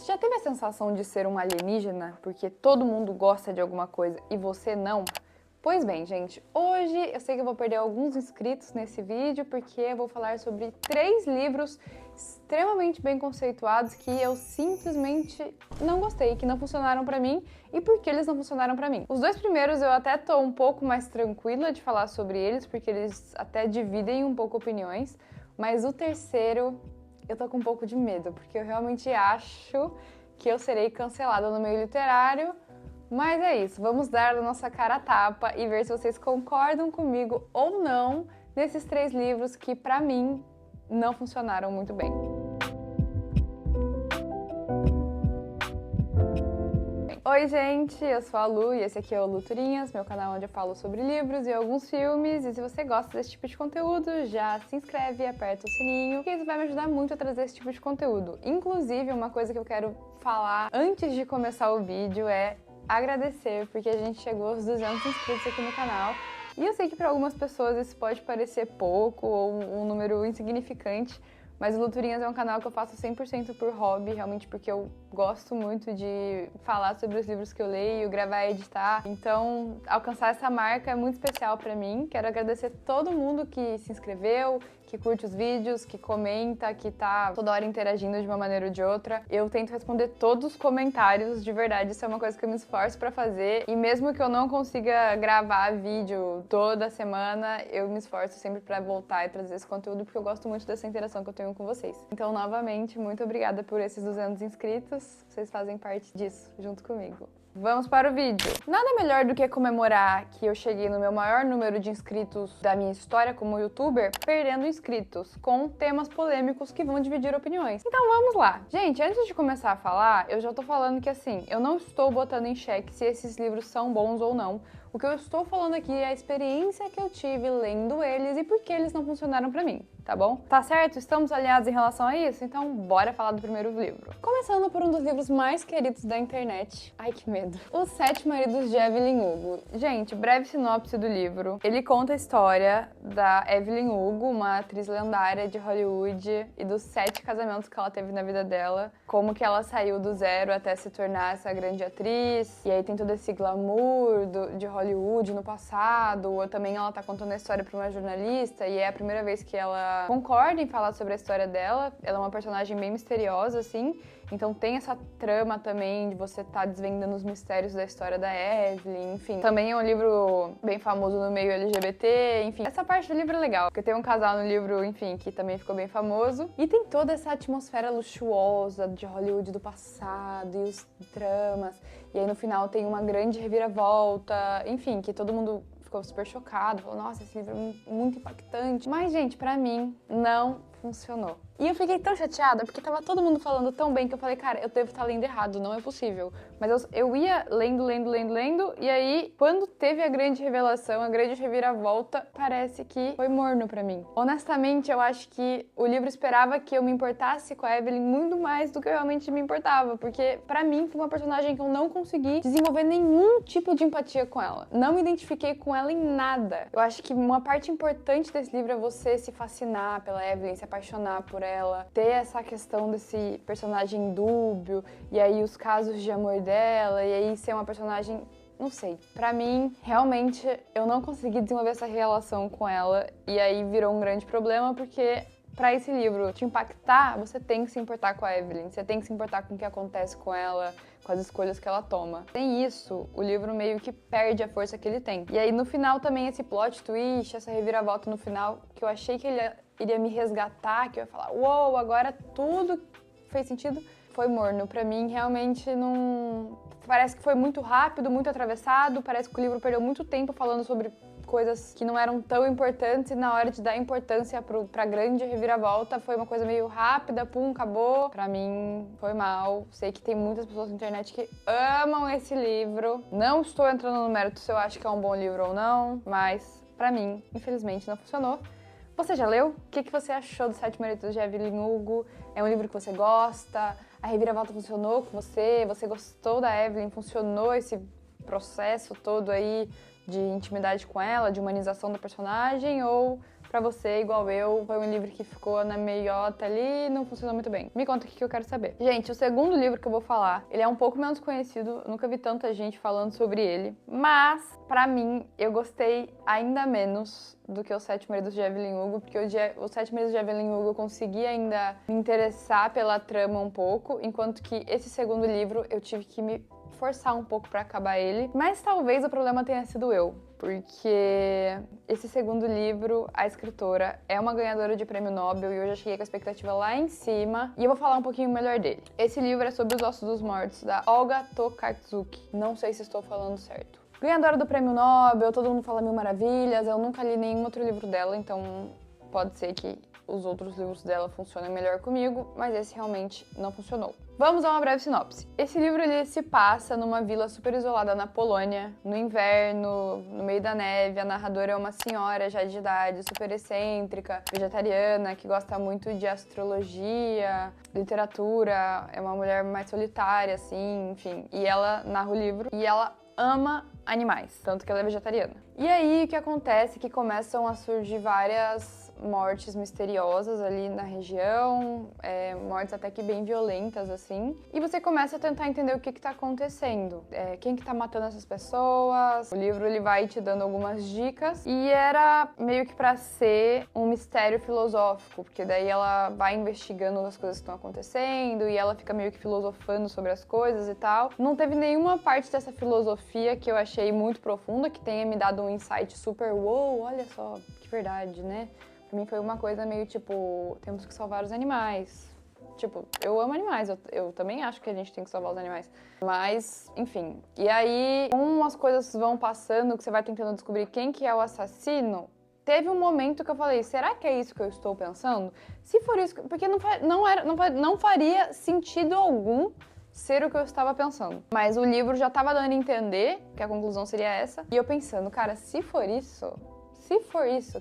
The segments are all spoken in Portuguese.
Você já teve a sensação de ser um alienígena porque todo mundo gosta de alguma coisa e você não? Pois bem, gente, hoje eu sei que eu vou perder alguns inscritos nesse vídeo porque eu vou falar sobre 3 livros extremamente bem conceituados que eu simplesmente não gostei, que não funcionaram pra mim e por que eles não funcionaram pra mim. Os 2 primeiros eu até tô um pouco mais tranquila de falar sobre eles porque eles até dividem um pouco opiniões, mas o terceiro eu tô com um pouco de medo porque eu realmente acho que eu serei cancelada no meio literário. Mas é isso, vamos dar a nossa cara a tapa e ver se vocês concordam comigo ou não nesses 3 livros que, pra mim, não funcionaram muito bem. Oi, gente, eu sou a Lu e esse aqui é o Luturinhas, meu canal onde eu falo sobre livros e alguns filmes. E se você gosta desse tipo de conteúdo, já se inscreve e aperta o sininho, que isso vai me ajudar muito a trazer esse tipo de conteúdo. Inclusive, uma coisa que eu quero falar antes de começar o vídeo é agradecer, porque a gente chegou aos 200 inscritos aqui no canal. E eu sei que para algumas pessoas isso pode parecer pouco ou um número insignificante, mas o Luturinhas é um canal que eu faço 100% por hobby, realmente porque eu gosto muito de falar sobre os livros que eu leio, gravar e editar. Então, alcançar essa marca é muito especial pra mim. Quero agradecer todo mundo que se inscreveu, que curte os vídeos, que comenta, que tá toda hora interagindo de uma maneira ou de outra. Eu tento responder todos os comentários, de verdade, isso é uma coisa que eu me esforço pra fazer. E mesmo que eu não consiga gravar vídeo toda semana, eu me esforço sempre pra voltar e trazer esse conteúdo, porque eu gosto muito dessa interação que eu tenho com vocês. Então, novamente, muito obrigada por esses 200 inscritos. Vocês fazem parte disso, junto comigo. Vamos para o vídeo. Nada melhor do que comemorar que eu cheguei no meu maior número de inscritos da minha história como youtuber, perdendo inscritos, com temas polêmicos que vão dividir opiniões. Então vamos lá. Gente, antes de começar a falar, eu já tô falando que assim, eu não estou botando em xeque se esses livros são bons ou não. O que eu estou falando aqui é a experiência que eu tive lendo eles e por que eles não funcionaram pra mim, tá bom? Tá certo? Estamos alinhados em relação a isso? Então bora falar do primeiro livro. Começando por um dos livros mais queridos da internet. Ai, que medo. Os 7 Maridos de Evelyn Hugo. Gente, breve sinopse do livro. Ele conta a história da Evelyn Hugo, uma atriz lendária de Hollywood, e dos 7 casamentos que ela teve na vida dela. Como que ela saiu do zero até se tornar essa grande atriz. E aí tem todo esse glamour de Hollywood no passado. Ou também ela tá contando a história pra uma jornalista e é a primeira vez que ela concorda em falar sobre a história dela. Ela é uma personagem bem misteriosa, assim. Então tem essa trama também de você estar desvendando os mistérios da história da Evelyn, enfim. Também é um livro bem famoso no meio LGBT, enfim. Essa parte do livro é legal, porque tem um casal no livro, enfim, que também ficou bem famoso. E tem toda essa atmosfera luxuosa de Hollywood do passado e os dramas. E aí no final tem uma grande reviravolta, enfim, que todo mundo ficou super chocado, falou, nossa, esse livro é muito impactante. Mas, gente, pra mim, não funcionou. E eu fiquei tão chateada, porque tava todo mundo falando tão bem que eu falei, cara, eu devo estar lendo errado, não é possível. Mas eu ia lendo, e aí, quando teve a grande revelação, a grande reviravolta, parece que foi morno pra mim. Honestamente, eu acho que o livro esperava que eu me importasse com a Evelyn muito mais do que eu realmente me importava, porque pra mim foi uma personagem que eu não consegui desenvolver nenhum tipo de empatia com ela. Não me identifiquei com ela em nada. Eu acho que uma parte importante desse livro é você se fascinar pela Evelyn, se apaixonar por ela, ter essa questão desse personagem dúbio, e aí os casos de amor dela, e aí ser uma personagem, não sei. Pra mim, realmente, eu não consegui desenvolver essa relação com ela, e aí virou um grande problema, porque pra esse livro te impactar, você tem que se importar com a Evelyn, você tem que se importar com o que acontece com ela, com as escolhas que ela toma. Sem isso, o livro meio que perde a força que ele tem. E aí no final também esse plot twist, essa reviravolta no final, que eu achei que ele iria me resgatar, que eu ia falar, uou, agora tudo fez sentido, foi morno. Pra mim, realmente não... Parece que foi muito rápido, muito atravessado, parece que o livro perdeu muito tempo falando sobre coisas que não eram tão importantes e na hora de dar importância pra grande reviravolta foi uma coisa meio rápida, pum, acabou. Pra mim, foi mal. Sei que tem muitas pessoas na internet que amam esse livro. Não estou entrando no mérito se eu acho que é um bom livro ou não, mas pra mim, infelizmente, não funcionou. Você já leu? O que você achou dos 7 Maridos de Evelyn Hugo? É um livro que você gosta? A reviravolta funcionou com você? Você gostou da Evelyn? Funcionou esse processo todo aí de intimidade com ela, de humanização do personagem? Ou pra você, igual eu, foi um livro que ficou na meiota ali e não funcionou muito bem. Me conta o que eu quero saber. Gente, o segundo livro que eu vou falar, ele é um pouco menos conhecido, eu nunca vi tanta gente falando sobre ele, mas, pra mim, eu gostei ainda menos do que Os Sete Maridos de Evelyn Hugo, porque Os Sete Maridos de Evelyn Hugo eu consegui ainda me interessar pela trama um pouco, enquanto que esse segundo livro eu tive que me forçar um pouco pra acabar ele, mas talvez o problema tenha sido eu, porque esse segundo livro, a escritora é uma ganhadora de prêmio Nobel e eu já cheguei com a expectativa lá em cima, e eu vou falar um pouquinho melhor dele. Esse livro é sobre os ossos dos mortos, da Olga Tokarczuk. Não sei se estou falando certo. Ganhadora do prêmio Nobel, todo mundo fala mil maravilhas, eu nunca li nenhum outro livro dela, então pode ser que os outros livros dela funcionem melhor comigo, mas esse realmente não funcionou. Vamos a uma breve sinopse. Esse livro ele se passa numa vila super isolada na Polônia, no inverno, no meio da neve. A narradora é uma senhora já de idade, super excêntrica, vegetariana, que gosta muito de astrologia, literatura, é uma mulher mais solitária, assim, enfim. E ela narra o livro e ela ama animais, tanto que ela é vegetariana. E aí o que acontece é que começam a surgir várias mortes misteriosas ali na região, mortes até que bem violentas, assim. E você começa a tentar entender o que tá acontecendo, quem que tá matando essas pessoas. O livro ele vai te dando algumas dicas e era meio que pra ser um mistério filosófico, porque daí ela vai investigando as coisas que estão acontecendo e ela fica meio que filosofando sobre as coisas e tal. Não teve nenhuma parte dessa filosofia que eu achei muito profunda, que tenha me dado um insight super wow, olha só, que verdade, né? Pra mim foi uma coisa meio tipo, temos que salvar os animais. Tipo, eu amo animais, eu também acho que a gente tem que salvar os animais. Mas, enfim. E aí, como as coisas vão passando, que você vai tentando descobrir quem que é o assassino, teve um momento que eu falei, será que é isso que eu estou pensando? Se for isso, porque não faria sentido algum ser o que eu estava pensando. Mas o livro já estava dando a entender que a conclusão seria essa. E eu pensando, cara, se for isso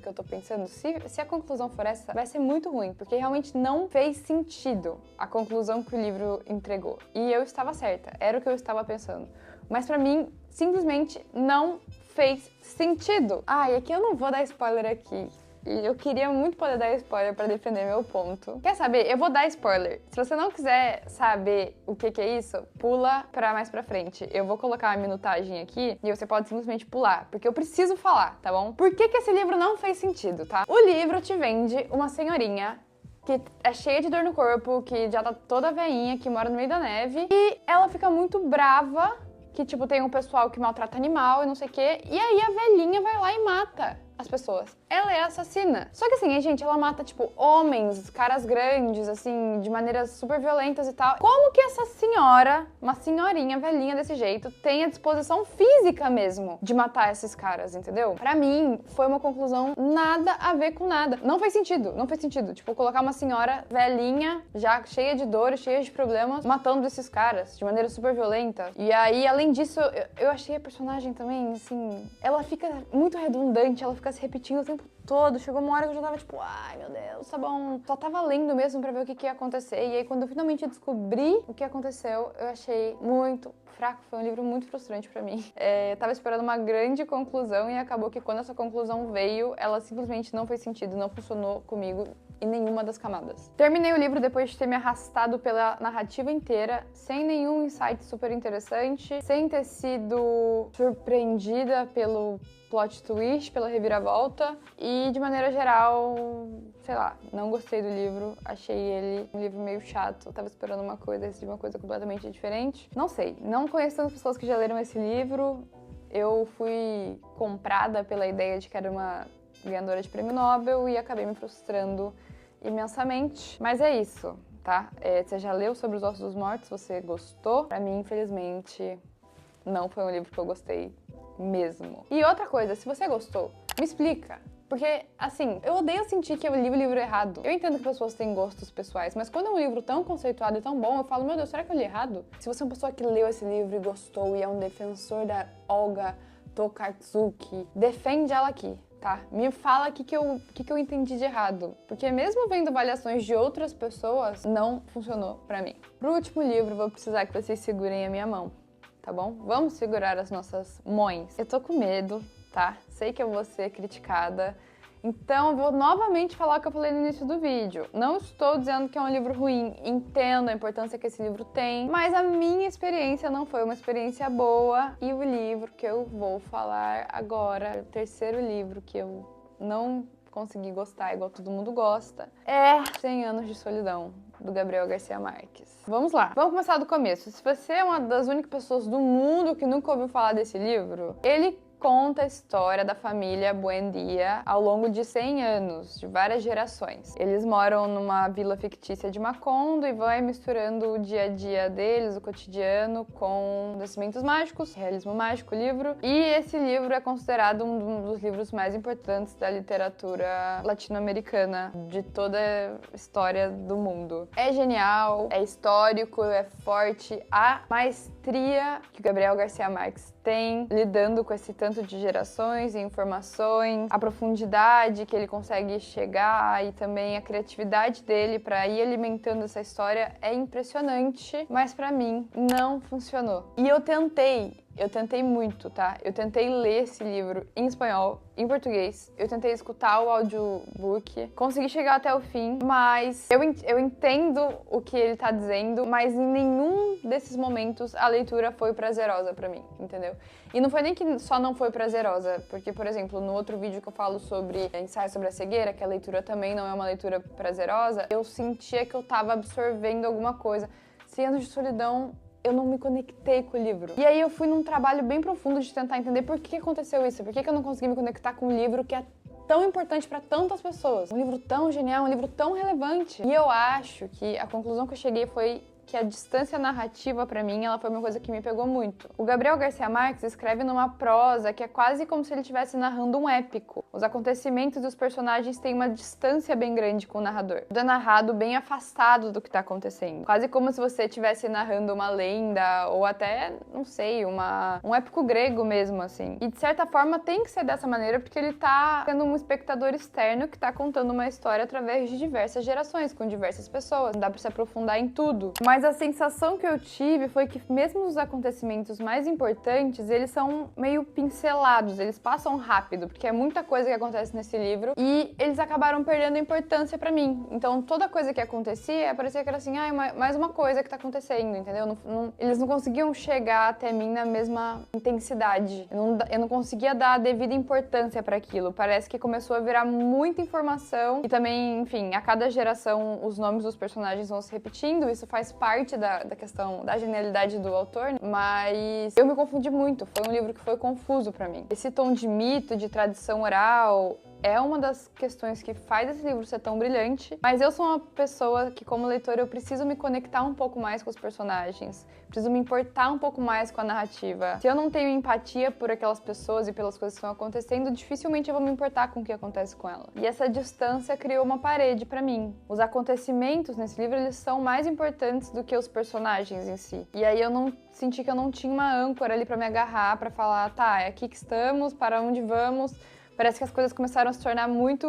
que eu tô pensando, se a conclusão for essa, vai ser muito ruim, porque realmente não fez sentido a conclusão que o livro entregou. E eu estava certa, era o que eu estava pensando. Mas pra mim, simplesmente não fez sentido. E aqui eu não vou dar spoiler aqui. E eu queria muito poder dar spoiler pra defender meu ponto. Quer saber? Eu vou dar spoiler. Se você não quiser saber o que é isso, pula pra mais pra frente. Eu vou colocar uma minutagem aqui e você pode simplesmente pular, porque eu preciso falar, tá bom? Por que esse livro não fez sentido, tá? O livro te vende uma senhorinha que é cheia de dor no corpo, que já tá toda veinha, que mora no meio da neve, e ela fica muito brava, que tipo, tem um pessoal que maltrata animal e não sei o quê, e aí a velhinha vai lá e mata as pessoas. Ela é assassina. Só que assim, gente, ela mata, tipo, homens, caras grandes, assim, de maneiras super violentas e tal. Como que essa senhora, uma senhorinha velhinha desse jeito, tem a disposição física mesmo de matar esses caras, entendeu? Pra mim, foi uma conclusão nada a ver com nada. Não fez sentido, não fez sentido. Tipo, colocar uma senhora velhinha, já cheia de dores, cheia de problemas, matando esses caras de maneira super violenta. E aí, além disso, eu achei a personagem também, assim, ela fica muito redundante, ela fica se repetindo o tempo todo. Chegou uma hora que eu já tava tipo, ai meu Deus, tá bom. Só tava lendo mesmo pra ver o que ia acontecer. E aí quando eu finalmente descobri o que aconteceu, eu achei muito fraco. Foi um livro muito frustrante pra mim. Eu tava esperando uma grande conclusão e acabou que quando essa conclusão veio, ela simplesmente não fez sentido, não funcionou comigo em nenhuma das camadas. Terminei o livro depois de ter me arrastado pela narrativa inteira, sem nenhum insight super interessante, sem ter sido surpreendida pelo plot twist, pela reviravolta, e de maneira geral, sei lá, não gostei do livro, achei ele um livro meio chato, tava esperando uma coisa, recebi uma coisa completamente diferente. Não sei, não conheço tantas pessoas que já leram esse livro, eu fui comprada pela ideia de que era uma ganhadora de prêmio Nobel e acabei me frustrando imensamente, mas é isso, tá? Você já leu sobre os ossos dos mortos, você gostou? Pra mim, infelizmente, não foi um livro que eu gostei mesmo. E outra coisa, se você gostou, me explica. Porque, assim, eu odeio sentir que eu li o livro errado. Eu entendo que pessoas têm gostos pessoais, mas quando é um livro tão conceituado e tão bom, eu falo, meu Deus, será que eu li errado? Se você é uma pessoa que leu esse livro e gostou e é um defensor da Olga Tokarczuk, defende ela aqui, tá? Me fala o que eu entendi de errado. Porque mesmo vendo avaliações de outras pessoas, não funcionou pra mim. Pro último livro, vou precisar que vocês segurem a minha mão, tá bom? Vamos segurar as nossas mãos. Eu tô com medo, tá? Sei que eu vou ser criticada. Então, eu vou novamente falar o que eu falei no início do vídeo. Não estou dizendo que é um livro ruim, entendo a importância que esse livro tem, mas a minha experiência não foi uma experiência boa. E o livro que eu vou falar agora, o terceiro livro que eu não consegui gostar igual todo mundo gosta, é 100 Anos de Solidão, do Gabriel Garcia Marques. Vamos lá, vamos começar do começo. Se você é uma das únicas pessoas do mundo que nunca ouviu falar desse livro, ele conta a história da família Buendia ao longo de 100 anos, de várias gerações. Eles moram numa vila fictícia de Macondo e vai misturando o dia a dia deles, o cotidiano, com acontecimentos mágicos, realismo mágico, livro. E esse livro é considerado um dos livros mais importantes da literatura latino-americana, de toda a história do mundo. É genial, é histórico, é forte. A maestria que o Gabriel Garcia Marques tem lidando com esse tanto de gerações e informações, a profundidade que ele consegue chegar e também a criatividade dele para ir alimentando essa história é impressionante, mas para mim não funcionou. E eu tentei muito, tá? Eu tentei ler esse livro em espanhol, em português, eu tentei escutar o audiobook, consegui chegar até o fim, mas eu entendo o que ele tá dizendo, mas em nenhum desses momentos a leitura foi prazerosa pra mim, entendeu? E não foi nem que só não foi prazerosa, porque, por exemplo, no outro vídeo que eu falo sobre ensaio sobre a cegueira, que a leitura também não é uma leitura prazerosa, eu sentia que eu tava absorvendo alguma coisa. 100 Anos de Solidão, eu não me conectei com o livro. E aí eu fui num trabalho bem profundo de tentar entender por que aconteceu isso, por que eu não consegui me conectar com um livro que é tão importante para tantas pessoas. Um livro tão genial, um livro tão relevante. E eu acho que a conclusão que eu cheguei foi que a distância narrativa, pra mim, ela foi uma coisa que me pegou muito. O Gabriel Garcia Marques escreve numa prosa que é quase como se ele estivesse narrando um épico. Os acontecimentos dos personagens têm uma distância bem grande com o narrador. Tudo é narrado bem afastado do que tá acontecendo. Quase como se você estivesse narrando uma lenda, ou até, não sei, um épico grego mesmo, assim. E de certa forma tem que ser dessa maneira, porque ele tá sendo um espectador externo que tá contando uma história através de diversas gerações, com diversas pessoas. Não dá pra se aprofundar em tudo. Mas a sensação que eu tive foi que mesmo os acontecimentos mais importantes, eles são meio pincelados, eles passam rápido, porque é muita coisa que acontece nesse livro e eles acabaram perdendo importância pra mim. Então toda coisa que acontecia, parecia que era assim, mais uma coisa que tá acontecendo, entendeu? Eles não conseguiam chegar até mim na mesma intensidade. Eu não conseguia dar a devida importância pra aquilo. Parece que começou a virar muita informação e também, enfim, a cada geração os nomes dos personagens vão se repetindo, isso faz parte da questão da genialidade do autor, mas eu me confundi muito, foi um livro que foi confuso pra mim. Esse tom de mito, de tradição oral, é uma das questões que faz esse livro ser tão brilhante, mas eu sou uma pessoa que, como leitora, eu preciso me conectar um pouco mais com os personagens, preciso me importar um pouco mais com a narrativa. Se eu não tenho empatia por aquelas pessoas e pelas coisas que estão acontecendo, dificilmente eu vou me importar com o que acontece com ela. E essa distância criou uma parede pra mim. Os acontecimentos nesse livro, eles são mais importantes do que os personagens em si. E aí eu não senti que eu não tinha uma âncora ali pra me agarrar, pra falar, tá, é aqui que estamos, para onde vamos. Parece que as coisas começaram a se tornar muito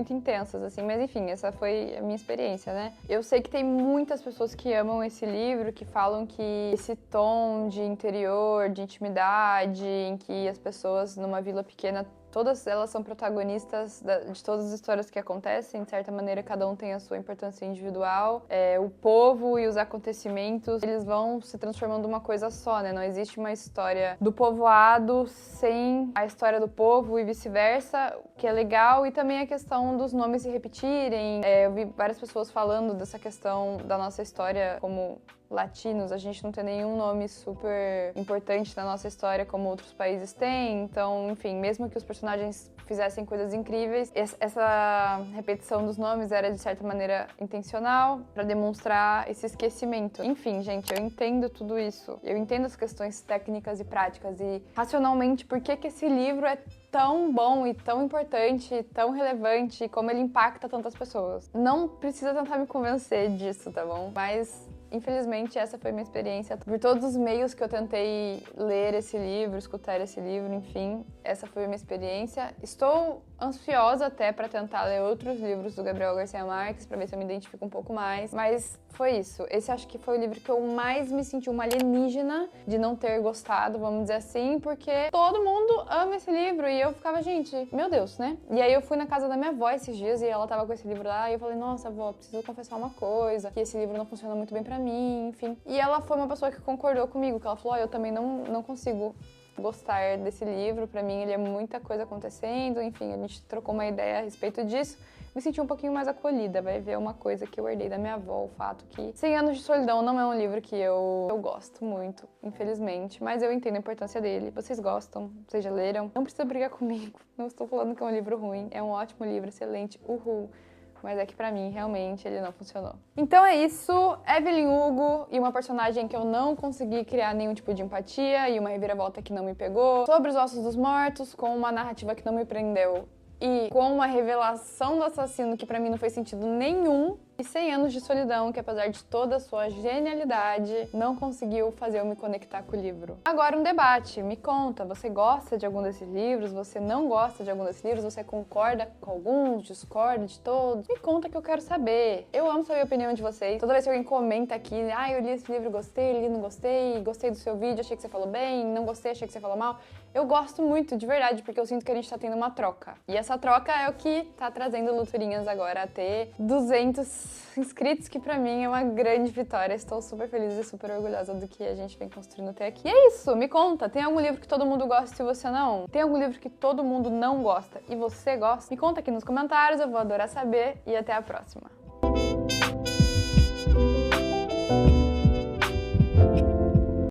intensas, assim. Mas enfim, essa foi a minha experiência, né? Eu sei que tem muitas pessoas que amam esse livro, que falam que esse tom de interior, de intimidade, em que as pessoas numa vila pequena, todas elas são protagonistas de todas as histórias que acontecem. De certa maneira, cada um tem a sua importância individual. O povo e os acontecimentos, eles vão se transformando numa coisa só, né? Não existe uma história do povoado sem a história do povo e vice-versa, que é legal. E também a questão dos nomes se repetirem. Eu vi várias pessoas falando dessa questão da nossa história como latinos, a gente não tem nenhum nome super importante na nossa história como outros países têm, então, enfim, mesmo que os personagens fizessem coisas incríveis, essa repetição dos nomes era de certa maneira intencional para demonstrar esse esquecimento. Enfim, gente, eu entendo tudo isso, eu entendo as questões técnicas e práticas e racionalmente por que esse livro é tão bom e tão importante, e tão relevante, e como ele impacta tantas pessoas. Não precisa tentar me convencer disso, tá bom? Mas infelizmente, essa foi a minha experiência. Por todos os meios que eu tentei ler esse livro, escutar esse livro, enfim, essa foi a minha experiência. Estou ansiosa até pra tentar ler outros livros do Gabriel Garcia Marques, pra ver se eu me identifico um pouco mais. Mas foi isso. Esse acho que foi o livro que eu mais me senti uma alienígena de não ter gostado, vamos dizer assim, porque todo mundo ama esse livro e eu ficava, gente, meu Deus, né? E aí eu fui na casa da minha avó esses dias e ela tava com esse livro lá e eu falei, nossa, avó, preciso confessar uma coisa, que esse livro não funciona muito bem pra mim, enfim. E ela foi uma pessoa que concordou comigo, que ela falou, eu também não consigo gostar desse livro, pra mim ele é muita coisa acontecendo, enfim, a gente trocou uma ideia a respeito disso. Me senti um pouquinho mais acolhida, vai ver uma coisa que eu herdei da minha avó, o fato que 100 Anos de Solidão não é um livro que eu gosto muito, infelizmente, mas eu entendo a importância dele. Vocês gostam, vocês já leram, não precisa brigar comigo, não estou falando que é um livro ruim, é um ótimo livro, excelente, uhul. Mas é que pra mim, realmente, ele não funcionou. Então é isso, Evelyn Hugo e uma personagem que eu não consegui criar nenhum tipo de empatia e uma reviravolta que não me pegou. Sobre os Ossos dos Mortos, com uma narrativa que não me prendeu e com uma revelação do assassino que pra mim não fez sentido nenhum. E 100 Anos de Solidão, que apesar de toda a sua genialidade, não conseguiu fazer eu me conectar com o livro. Agora um debate, me conta, você gosta de algum desses livros? Você não gosta de algum desses livros? Você concorda com alguns, discorda de todos? Me conta que eu quero saber. Eu amo saber a opinião de vocês. Toda vez que alguém comenta aqui, eu li esse livro, gostei, li, não gostei, gostei do seu vídeo, achei que você falou bem, não gostei, achei que você falou mal. Eu gosto muito, de verdade, porque eu sinto que a gente tá tendo uma troca. E essa troca é o que tá trazendo Luturinhas agora a ter 200 inscritos, que pra mim é uma grande vitória. Estou super feliz e super orgulhosa do que a gente vem construindo até aqui. E é isso, me conta, tem algum livro que todo mundo gosta e você não? Tem algum livro que todo mundo não gosta e você gosta? Me conta aqui nos comentários, eu vou adorar saber e até a próxima.